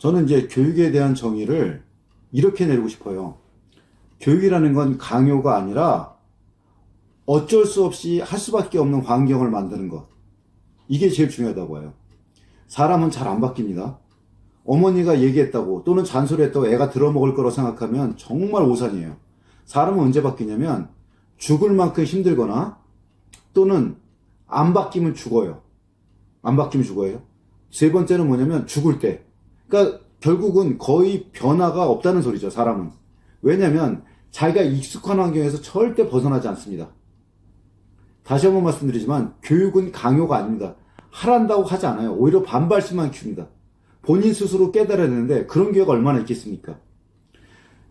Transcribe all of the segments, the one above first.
저는 이제 교육에 대한 정의를 이렇게 내리고 싶어요. 교육이라는 건 강요가 아니라 어쩔 수 없이 할 수밖에 없는 환경을 만드는 것. 이게 제일 중요하다고 봐요. 사람은 잘 안 바뀝니다. 어머니가 얘기했다고 또는 잔소리했다고 애가 들어먹을 거라고 생각하면 정말 오산이에요. 사람은 언제 바뀌냐면 죽을 만큼 힘들거나 또는 안 바뀌면 죽어요. 안 바뀌면 죽어요. 세 번째는 뭐냐면 죽을 때. 그러니까 결국은 거의 변화가 없다는 소리죠, 사람은. 왜냐면 자기가 익숙한 환경에서 절대 벗어나지 않습니다. 다시 한번 말씀드리지만 교육은 강요가 아닙니다. 하란다고 하지 않아요. 오히려 반발심만 키웁니다. 본인 스스로 깨달아야 되는데 그런 기회가 얼마나 있겠습니까?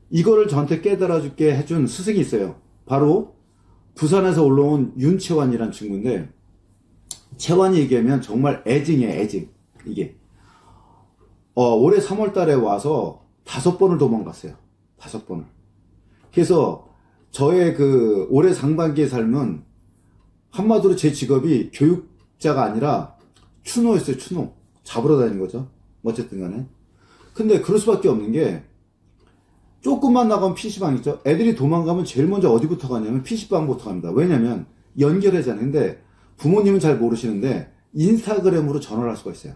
이거를 저한테 깨달아주게 해준 스승이 있어요. 바로 부산에서 올라온 윤채환이라는 친구인데, 채환이 얘기하면 정말 애증이에요, 애증. 이게 올해 3월 달에 와서 5번을 도망갔어요. 5번을. 그래서 저의 그 올해 상반기의 삶은 한마디로 제 직업이 교육자가 아니라 추노였어요. 추노. 잡으러 다니는 거죠. 어쨌든 간에. 근데 그럴 수밖에 없는 게, 조금만 나가면 PC방 있죠. 애들이 도망가면 제일 먼저 어디부터 가냐면 PC방부터 갑니다. 왜냐면 연결하잖아요. 근데 부모님은 잘 모르시는데 인스타그램으로 전화를 할 수가 있어요.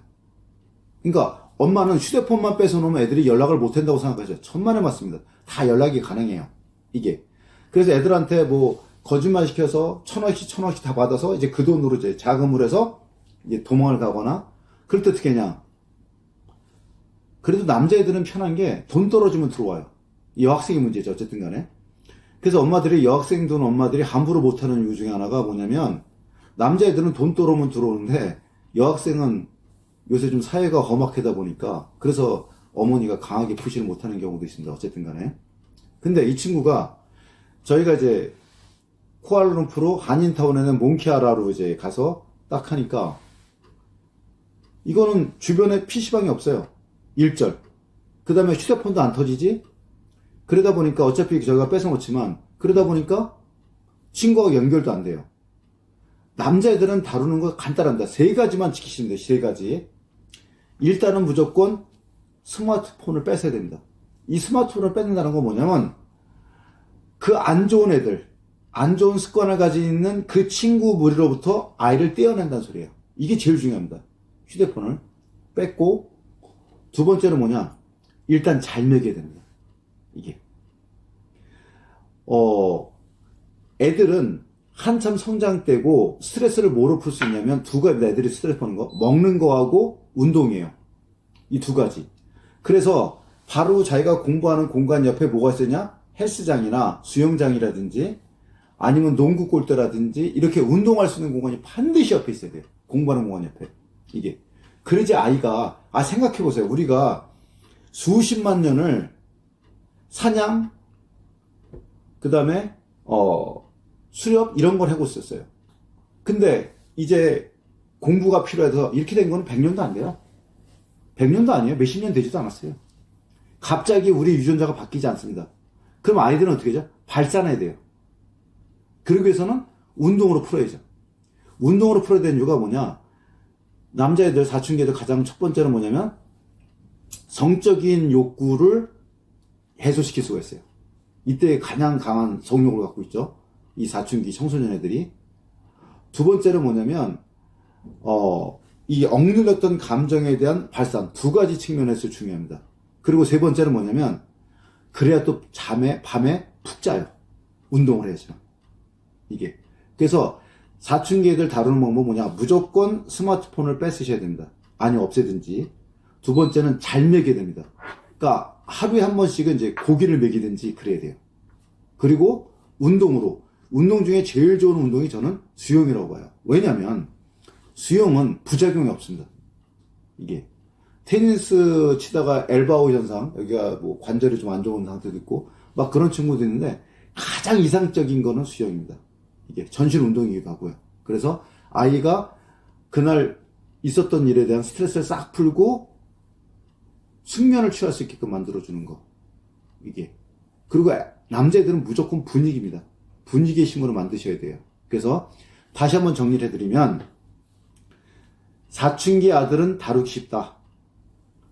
그러니까 엄마는 휴대폰만 뺏어놓으면 애들이 연락을 못 한다고 생각하죠. 천만에 맞습니다. 다 연락이 가능해요. 이게. 그래서 애들한테 뭐 거짓말 시켜서 1,000원씩 다 받아서 이제 그 돈으로 이제 자금을 해서 이제 도망을 가거나, 그럴 때 어떻게 하냐. 그래도 남자애들은 편한 게 돈 떨어지면 들어와요. 여학생이 문제죠. 어쨌든 간에. 그래서 엄마들이, 여학생 둔 엄마들이 함부로 못하는 이유 중에 하나가 뭐냐면, 남자애들은 돈 떨어오면 들어오는데 여학생은 요새 좀 사회가 험악하다 보니까 그래서 어머니가 강하게 푸시를 못하는 경우도 있습니다. 어쨌든 간에. 근데 이 친구가, 저희가 이제 쿠알라룸푸르 한인타운에는 몽키아라로 이제 가서 딱 하니까, 이거는 주변에 PC방이 없어요. 일절. 그 다음에 휴대폰도 안 터지지? 그러다 보니까 어차피 저희가 뺏어놓지만, 그러다 보니까 친구하고 연결도 안 돼요. 남자애들은 다루는 거 간단합니다. 3가지만 지키시면 돼요. 3가지. 일단은 무조건 스마트폰을 뺏어야 됩니다. 이 스마트폰을 뺏는다는 건 뭐냐면, 그 안 좋은 애들, 안 좋은 습관을 가지고 있는 그 친구 무리로부터 아이를 떼어낸다는 소리예요. 이게 제일 중요합니다. 휴대폰을 뺏고, 두 번째는 뭐냐? 일단 잘 먹여야 됩니다. 이게. 애들은 한참 성장 때고 스트레스를 뭐로 풀 수 있냐면 2가지, 애들이 스트레스 푸는 거. 먹는 거하고 운동이에요. 이 2가지. 그래서 바로 자기가 공부하는 공간 옆에 뭐가 있으냐? 헬스장이나 수영장이라든지 아니면 농구 골대라든지 이렇게 운동할 수 있는 공간이 반드시 옆에 있어야 돼요. 공부하는 공간 옆에. 이게. 그러지 아이가, 생각해보세요. 우리가 수십만 년을 사냥, 그 다음에, 수렵, 이런 걸 하고 있었어요. 근데 이제 공부가 필요해서 이렇게 된 거는 100년도 안 돼요. 100년도 아니에요. 몇십 년 되지도 않았어요. 갑자기 우리 유전자가 바뀌지 않습니다. 그럼 아이들은 어떻게 하죠? 발산해야 돼요. 그러기 위해서는 운동으로 풀어야죠. 운동으로 풀어야 되는 이유가 뭐냐? 남자애들, 사춘기애들 가장 첫 번째는 뭐냐면, 성적인 욕구를 해소시킬 수가 있어요. 이때 가장 강한 성욕을 갖고 있죠. 이 사춘기 청소년 애들이. 두 번째는 뭐냐면, 이 억눌렸던 감정에 대한 발산. 2가지 측면에서 중요합니다. 그리고 세 번째는 뭐냐면, 그래야 또 밤에 푹 자요. 운동을 해야죠. 이게. 그래서 사춘기 애들 다루는 방법은 뭐냐? 무조건 스마트폰을 뺏으셔야 됩니다. 아니, 없애든지. 두 번째는 잘 먹여야 됩니다. 그러니까 하루에 한 번씩은 이제 고기를 먹이든지 그래야 돼요. 그리고 운동으로. 운동 중에 제일 좋은 운동이 저는 수영이라고 봐요. 왜냐면 수영은 부작용이 없습니다. 이게. 테니스 치다가 엘바오 현상, 여기가 뭐 관절이 좀 안 좋은 상태도 있고 막 그런 친구도 있는데, 가장 이상적인 거는 수영입니다. 이게 전신 운동이기도 하고요. 그래서 아이가 그날 있었던 일에 대한 스트레스를 싹 풀고 숙면을 취할 수 있게끔 만들어주는 거. 이게. 그리고 남자애들은 무조건 분위기입니다. 분위기의 힘으로 만드셔야 돼요. 그래서 다시 한번 정리를 해드리면, 사춘기 아들은 다루기 쉽다.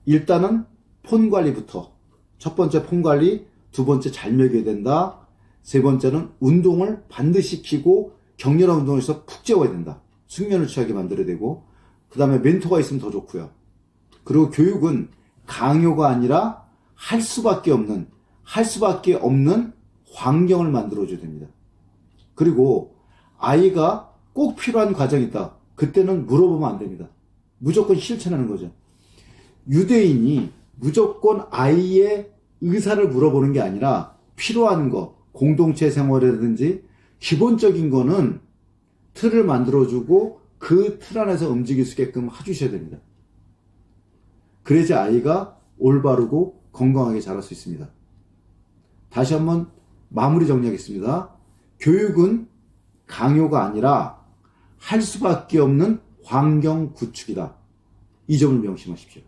일단은 폰 관리부터. 첫 번째 폰 관리, 두 번째 잘 먹여야 된다. 세 번째는 운동을 반드시 시키고 격렬한 운동을 해서 푹 재워야 된다. 숙면을 취하게 만들어야 되고, 그 다음에 멘토가 있으면 더 좋고요. 그리고 교육은 강요가 아니라 할 수밖에 없는 환경을 만들어줘야 됩니다. 그리고 아이가 꼭 필요한 과정이 있다. 그때는 물어보면 안 됩니다. 무조건 실천하는 거죠. 유대인이 무조건 아이의 의사를 물어보는 게 아니라 필요한 거, 공동체 생활이라든지 기본적인 거는 틀을 만들어주고 그 틀 안에서 움직일 수 있게끔 해주셔야 됩니다. 그래야지 아이가 올바르고 건강하게 자랄 수 있습니다. 다시 한번 마무리 정리하겠습니다. 교육은 강요가 아니라 할 수밖에 없는 환경 구축이다. 이 점을 명심하십시오.